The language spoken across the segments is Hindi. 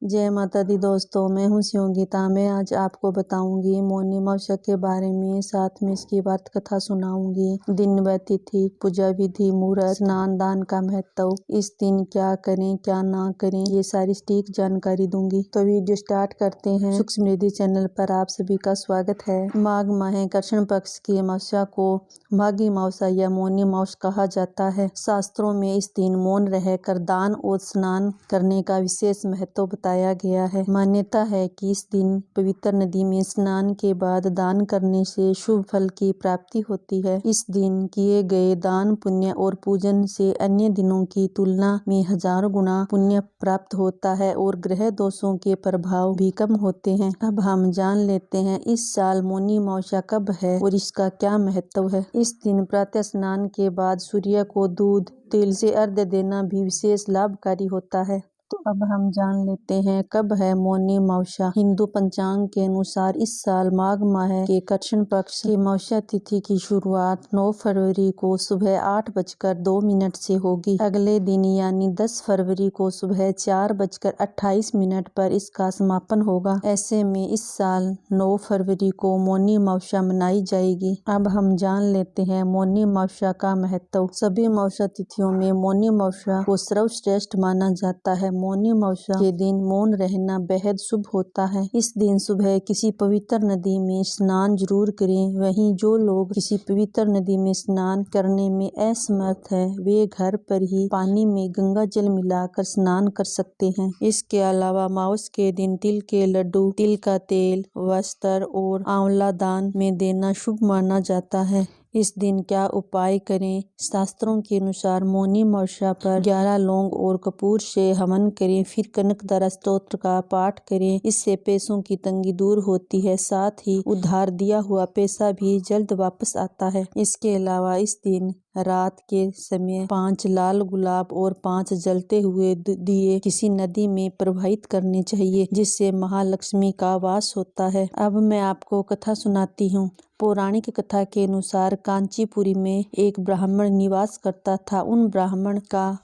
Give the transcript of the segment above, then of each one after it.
जय माता दी दोस्तों, मैं हूँ शिवंगिता। मैं आज आपको बताऊंगी मौनी अमावस्या के बारे में, साथ में इसकी वार्त कथा सुनाऊंगी। दिन व तिथि, पूजा विधि, मुहूर्त, स्नान दान का महत्व, इस दिन क्या करें क्या ना करें, ये सारी सटीक जानकारी दूंगी। तो वीडियो स्टार्ट करते हैं। सुख समृद्धि चैनल पर आप सभी का स्वागत है। माघ माह कृष्ण पक्ष की अमावस्या को माघी अमावस्या या मौनी अमावस्या कहा जाता है। शास्त्रों में इस दिन मौन रहकर दान और स्नान करने का विशेष महत्व बताया गया है। मान्यता है कि इस दिन पवित्र नदी में स्नान के बाद दान करने से शुभ फल की प्राप्ति होती है। इस दिन किए गए दान पुण्य और पूजन से अन्य दिनों की तुलना में हजारों गुना पुण्य प्राप्त होता है और ग्रह दोषों के प्रभाव भी कम होते हैं। अब हम जान लेते हैं इस साल मौनी अमावस्या कब है और इसका क्या महत्व है। इस दिन प्रातः स्नान के बाद सूर्य को दूध तिल से अर्घ्य देना भी विशेष लाभकारी होता है। तो अब हम जान लेते हैं कब है मौनी अमावस्या। हिंदू पंचांग के अनुसार इस साल माघ माह के कृष्ण पक्ष की अमावस्या तिथि की शुरुआत 9 फरवरी को सुबह 8:02 से होगी। अगले दिन यानी 10 फरवरी को सुबह 4:28 पर इसका समापन होगा। ऐसे में इस साल 9 फरवरी को मौनी अमावस्या मनाई जाएगी। अब हम जान लेते हैं मौनी अमावस्या का महत्व। सभी अमावस्या तिथियों में मौनी अमावस्या को सर्वश्रेष्ठ माना जाता है। मौनी अमावस्या के दिन मौन रहना बेहद शुभ होता है। इस दिन सुबह किसी पवित्र नदी में स्नान जरूर करें। वहीं जो लोग किसी पवित्र नदी में स्नान करने में असमर्थ है, वे घर पर ही पानी में गंगा जल मिलाकर स्नान कर सकते हैं। इसके अलावा अमावस्या के दिन तिल के लड्डू, तिल का तेल, वस्त्र और आंवला दान में देना शुभ माना जाता है। इस दिन क्या उपाय करें? शास्त्रों के अनुसार मौनी अमावस्या पर 11 लौंग और कपूर से हवन करें, फिर कनकधारा स्तोत्र का पाठ करें। इससे पैसों की तंगी दूर होती है, साथ ही उधार दिया हुआ पैसा भी जल्द वापस आता है। इसके अलावा इस दिन रात के समय 5 लाल गुलाब और 5 जलते हुए दिए किसी नदी में प्रवाहित करने चाहिए, जिससे महालक्ष्मी का वास होता है। अब मैं आपको कथा सुनाती हूँ। पौराणिक कथा के अनुसार कांचीपुरी में एक ब्राह्मण निवास करता था। उन ब्राह्मण का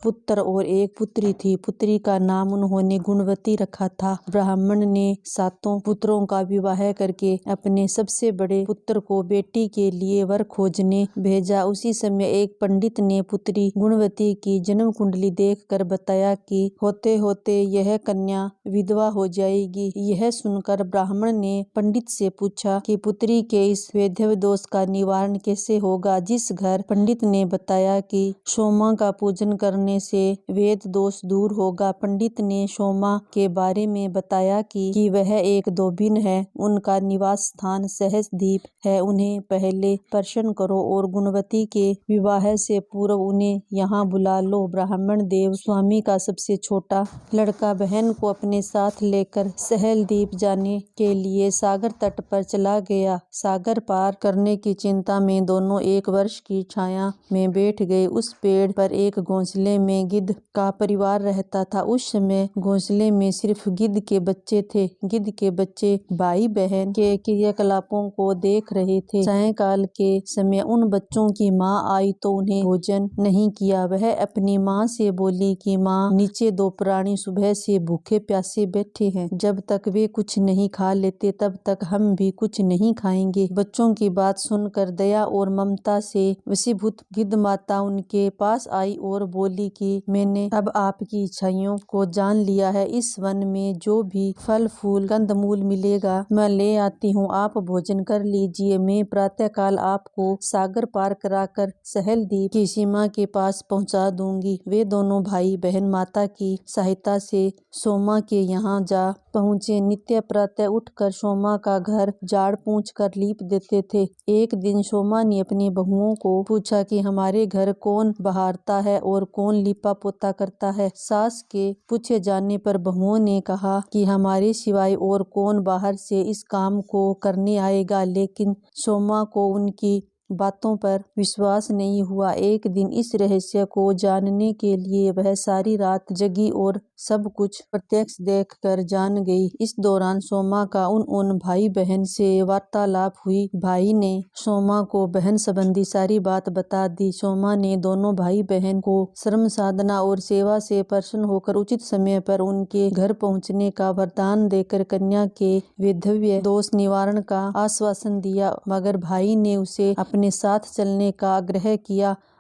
पुत्र और एक पुत्री थी। पुत्री का नाम उन्होंने गुणवती रखा था। ब्राह्मण ने 7 पुत्रों का विवाह करके अपने सबसे बड़े पुत्र को बेटी के लिए वर खोजने भेजा। उसी समय एक पंडित ने पुत्री गुणवती की जन्म कुंडली देखकर बताया कि होते होते यह कन्या विधवा हो जाएगी। यह सुनकर ब्राह्मण ने पंडित से पूछा कि पुत्री के इस वैधव्य दोष का निवारण कैसे होगा। जिस घर पंडित ने बताया कि सोमा का पूजन करने से वेद दोष दूर होगा। पंडित ने सोमा के बारे में बताया कि वह एक धोबिन है, उनका निवास स्थान सहस्रदीप है, उन्हें पहले प्रसन्न करो और गुणवती के विवाह से पूर्व उन्हें यहाँ बुला लो। ब्राह्मण देव स्वामी का सबसे छोटा लड़का बहन को अपने साथ लेकर सहस्रदीप जाने के लिए सागर तट पर चला गया। सागर पार करने की चिंता में दोनों एक वृक्ष की छाया में बैठ गए। उस पेड़ पर एक घोंसले में गिद्ध का परिवार रहता था। उस समय घोंसले में सिर्फ गिद्ध के बच्चे थे। गिद्ध के बच्चे भाई बहन के क्रियाकलापों को देख रहे थे। सायंकाल के समय उन बच्चों की माँ आई तो उन्हें भोजन नहीं किया। वह अपनी माँ से बोली कि माँ, नीचे 2 प्राणी सुबह से भूखे प्यासे बैठे हैं। जब तक वे कुछ नहीं खा लेते तब तक हम भी कुछ नहीं खाएंगे। बच्चों की बात सुनकर दया और ममता से वशीभूत गिद्ध माता उनके पास आई और बोली कि मैंने अब आपकी इच्छाओं को जान लिया है। इस वन में जो भी फल फूल कंदमूल मिलेगा मैं ले आती हूँ, आप भोजन कर लीजिए। मैं प्रातःकाल आपको सागर पार कराकर सहस्रदीप की सीमा के पास पहुँचा दूंगी। वे दोनों भाई बहन माता की सहायता से सोमा के यहाँ जा पहुँचे। नित्य प्रातः उठकर सोमा का घर झाड़ पोंछ कर लीप देते थे। एक दिन सोमा ने अपनी बहुओं को पूछा कि हमारे घर कौन बहारता है और कौन लीपा पोता करता है। सास के पूछे जाने पर बहुओं ने कहा कि हमारे सिवाय और कौन बाहर से इस काम को करने आएगा। लेकिन सोमा को उनकी बातों पर विश्वास नहीं हुआ। एक दिन इस रहस्य को जानने के लिए वह सारी रात जगी और सब कुछ प्रत्यक्ष देखकर जान गई। इस दौरान सोमा का उन भाई बहन से वार्तालाप हुई। भाई ने सोमा को बहन संबंधी सारी बात बता दी। सोमा ने दोनों भाई बहन को श्रम साधना और सेवा से प्रसन्न होकर उचित समय पर उनके घर पहुंचने का वरदान देकर कन्या के वैधव्य दोष निवारण का आश्वासन दिया, मगर भाई ने उसे अपने साथ चलने का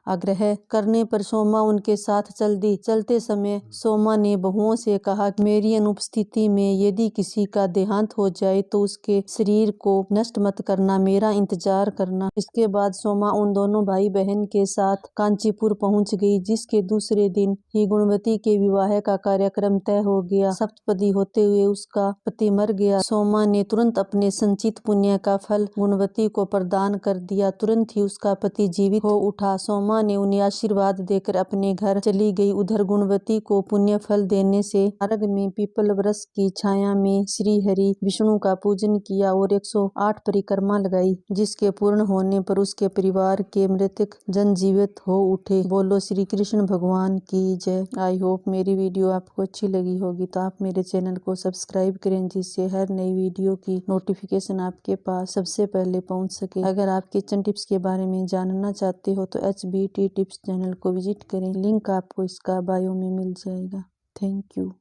आग्रह करने पर सोमा उनके साथ चल दी। चलते समय सोमा ने बहुओं से कहा, मेरी अनुपस्थिति में यदि किसी का देहांत हो जाए तो उसके शरीर को नष्ट मत करना, मेरा इंतजार करना। इसके बाद सोमा उन दोनों भाई बहन के साथ कांचीपुर पहुंच गई, जिसके दूसरे दिन ही गुणवती के विवाह का कार्यक्रम तय हो गया। सप्तपदी होते हुए उसका पति मर गया। सोमा ने तुरंत अपने संचित पुण्य का फल गुणवती को प्रदान कर दिया। तुरंत ही उसका पति जीवित हो उठा। सोमा ने उन्हें आशीर्वाद देकर अपने घर चली गई। उधर गुणवती को पुण्य फल देने से मार्ग में पीपल वृक्ष की छाया में श्री हरि विष्णु का पूजन किया और 108 परिक्रमा लगाई, जिसके पूर्ण होने पर उसके परिवार के मृतक जन जीवित हो उठे। बोलो श्री कृष्ण भगवान की जय। आई होप मेरी वीडियो आपको अच्छी लगी होगी, तो आप मेरे चैनल को सब्सक्राइब करें, जिससे हर नई वीडियो की नोटिफिकेशन आपके पास सबसे पहले पहुंच सके। अगर आप किचन टिप्स के बारे में जानना चाहते हो तो HBT टिप्स चैनल को विजिट करें। लिंक आपको इसका बायो में मिल जाएगा। Thank you.